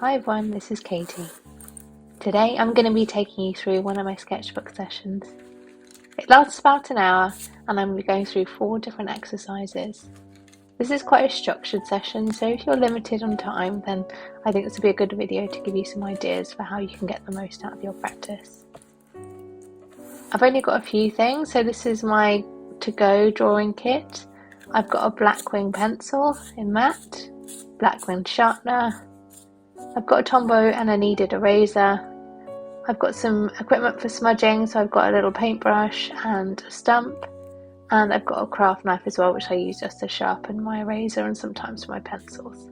Hi everyone, this is Katie. Today I'm going to be taking you through one of my sketchbook sessions. It lasts about an hour and I'm going to be going through 4 different exercises. This is quite a structured session, so if you're limited on time, then I think this would be a good video to give you some ideas for how you can get the most out of your practice. I've only got a few things, so this is my to-go drawing kit. I've got a blackwing pencil in matte, blackwing sharpener, I've got a tombow and a kneaded eraser. I've got some equipment for smudging, so I've got a little paintbrush and a stump, and I've got a craft knife as well, which I use just to sharpen my eraser and sometimes my pencils.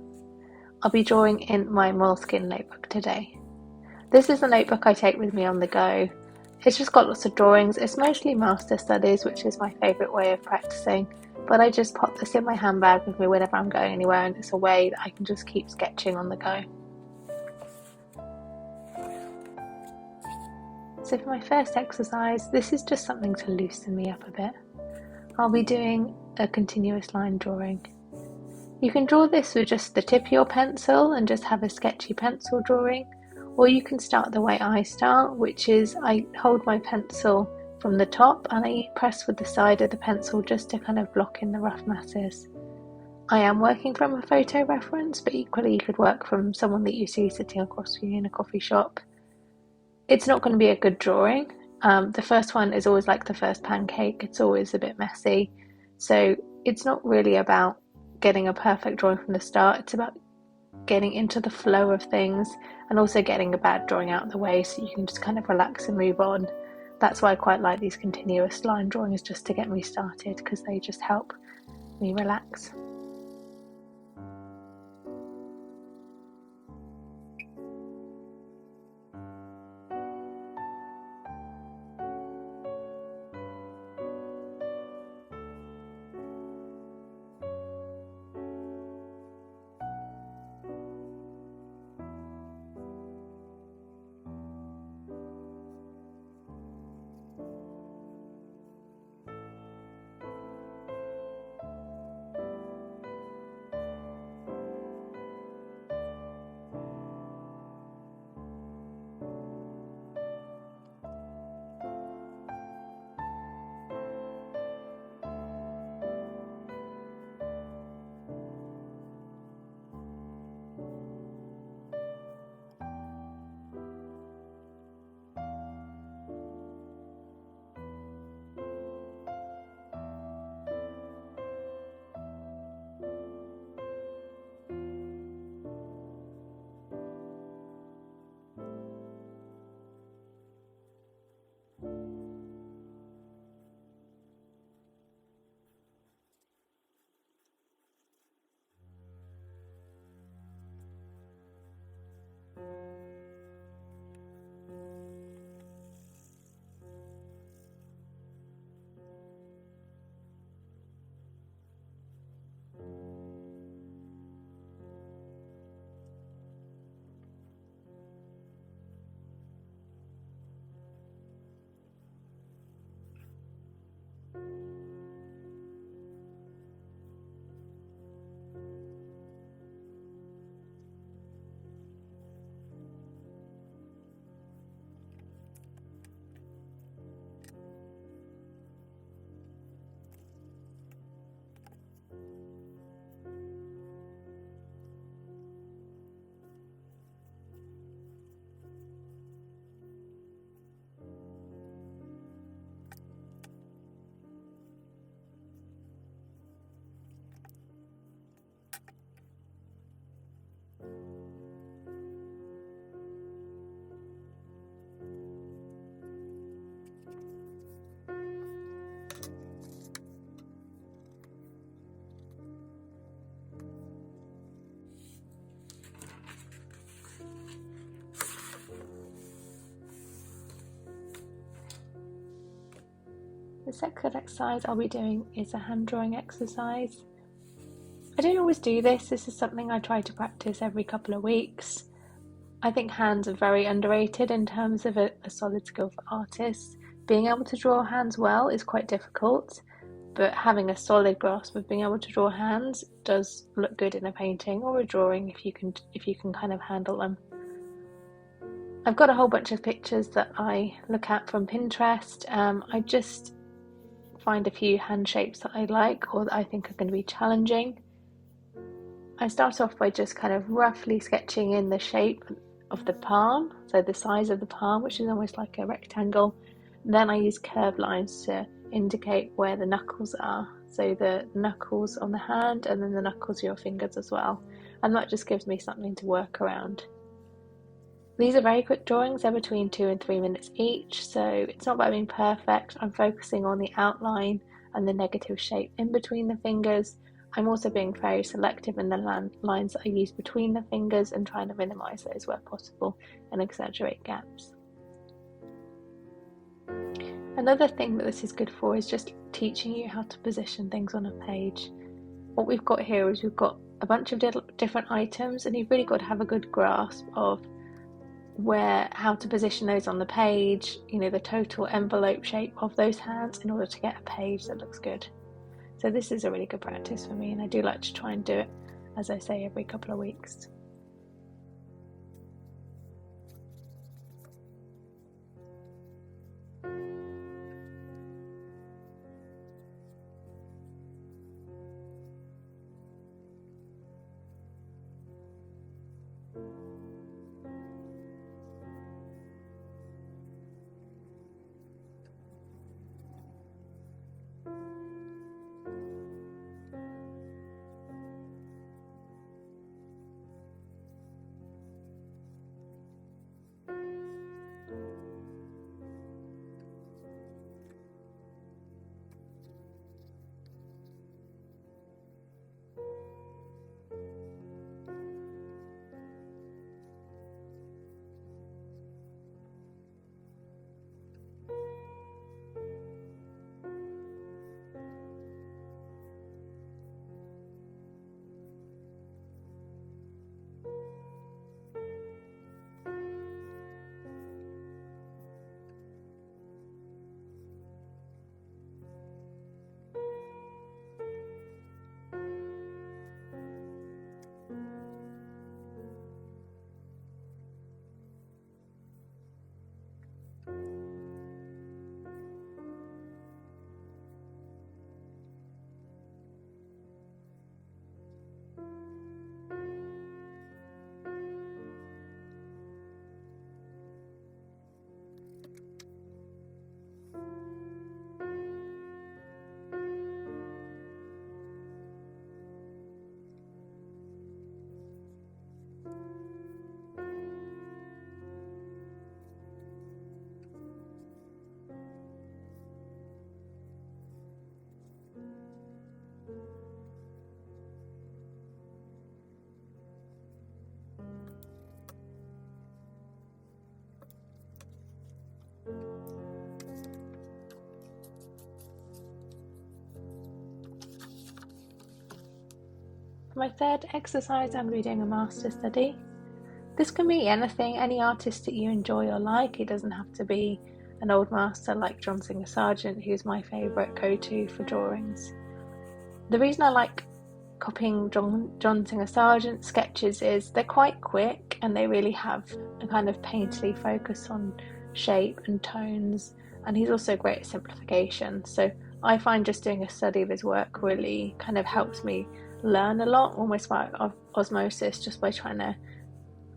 I'll be drawing in my moleskine notebook today. This is the notebook I take with me on the go. It's just got lots of drawings. It's mostly master studies, which is my favourite way of practicing, but I just pop this in my handbag with me whenever I'm going anywhere, and it's a way that I can just keep sketching on the go. So for my first exercise, this is just something to loosen me up a bit. I'll be doing a continuous line drawing. You can draw this with just the tip of your pencil and just have a sketchy pencil drawing, or you can start the way I start, which is I hold my pencil from the top and I press with the side of the pencil just to kind of block in the rough masses. I am working from a photo reference, but equally you could work from someone that you see sitting across from you in a coffee shop. It's not going to be a good drawing. The first one is always like the first pancake. It's always a bit messy. So it's not really about getting a perfect drawing from the start. It's about getting into the flow of things and also getting a bad drawing out of the way so you can just kind of relax and move on. That's why I quite like these continuous line drawings, just to get me started, because they just help me relax. The second exercise I'll be doing is a hand drawing exercise. I don't always do this. This is something I try to practice every couple of weeks. I think hands are very underrated in terms of a solid skill for artists. Being able to draw hands well is quite difficult, but having a solid grasp of being able to draw hands does look good in a painting or a drawing if you can kind of handle them. I've got a whole bunch of pictures that I look at from Pinterest. I just find a few hand shapes that I like or that I think are going to be challenging. I start off by just kind of roughly sketching in the shape of the palm, so the size of the palm, which is almost like a rectangle. Then I use curved lines to indicate where the knuckles are, so the knuckles on the hand and then the knuckles of your fingers as well, and that just gives me something to work around. These are very quick drawings, they're between 2 and 3 minutes each, so it's not about being perfect. I'm focusing on the outline and the negative shape in between the fingers. I'm also being very selective in the lines that I use between the fingers and trying to minimise those where possible and exaggerate gaps. Another thing that this is good for is just teaching you how to position things on a page. What we've got here is we've got a bunch of different items, and you've really got to have a good grasp of how to position those on the page, the total envelope shape of those hands in order to get a page that looks good. So this is a really good practice for me, and I do like to try and do it, as I say, every couple of weeks. For my third exercise, I'm going to be doing a master study. This can be anything, any artist that you enjoy or like. It doesn't have to be an old master like John Singer Sargent, who's my favourite go-to for drawings. The reason I like copying John Singer Sargent sketches is they're quite quick and they really have a kind of painterly focus on shape and tones, and he's also great at simplification. So I find just doing a study of his work really kind of helps me learn a lot, almost by osmosis, just by trying to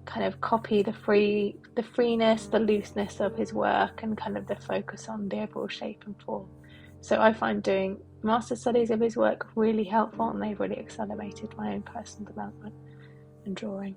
kind of copy the freeness, the looseness of his work, and kind of the focus on the overall shape and form. So I find doing master studies of his work really helpful, and they've really accelerated my own personal development and drawing.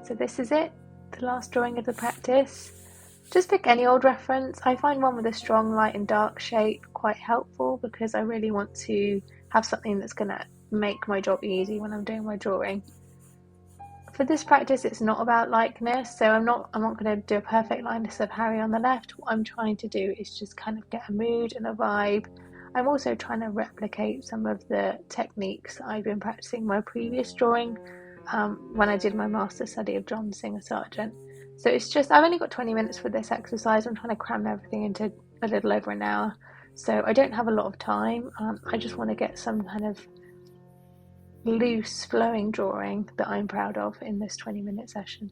So this is it, the last drawing of the practice. Just pick any old reference. I find one with a strong light and dark shape quite helpful because I really want to have something that's going to make my job easy when I'm doing my drawing. For this practice, it's not about likeness, so I'm not going to do a perfect likeness of Harry on the left. What I'm trying to do is just kind of get a mood and a vibe. I'm also trying to replicate some of the techniques I've been practicing my previous drawing when I did my master study of John Singer Sargent. So it's just, I've only got 20 minutes for this exercise. I'm trying to cram everything into a little over an hour. So I don't have a lot of time. I just want to get some kind of loose flowing drawing that I'm proud of in this 20-minute session.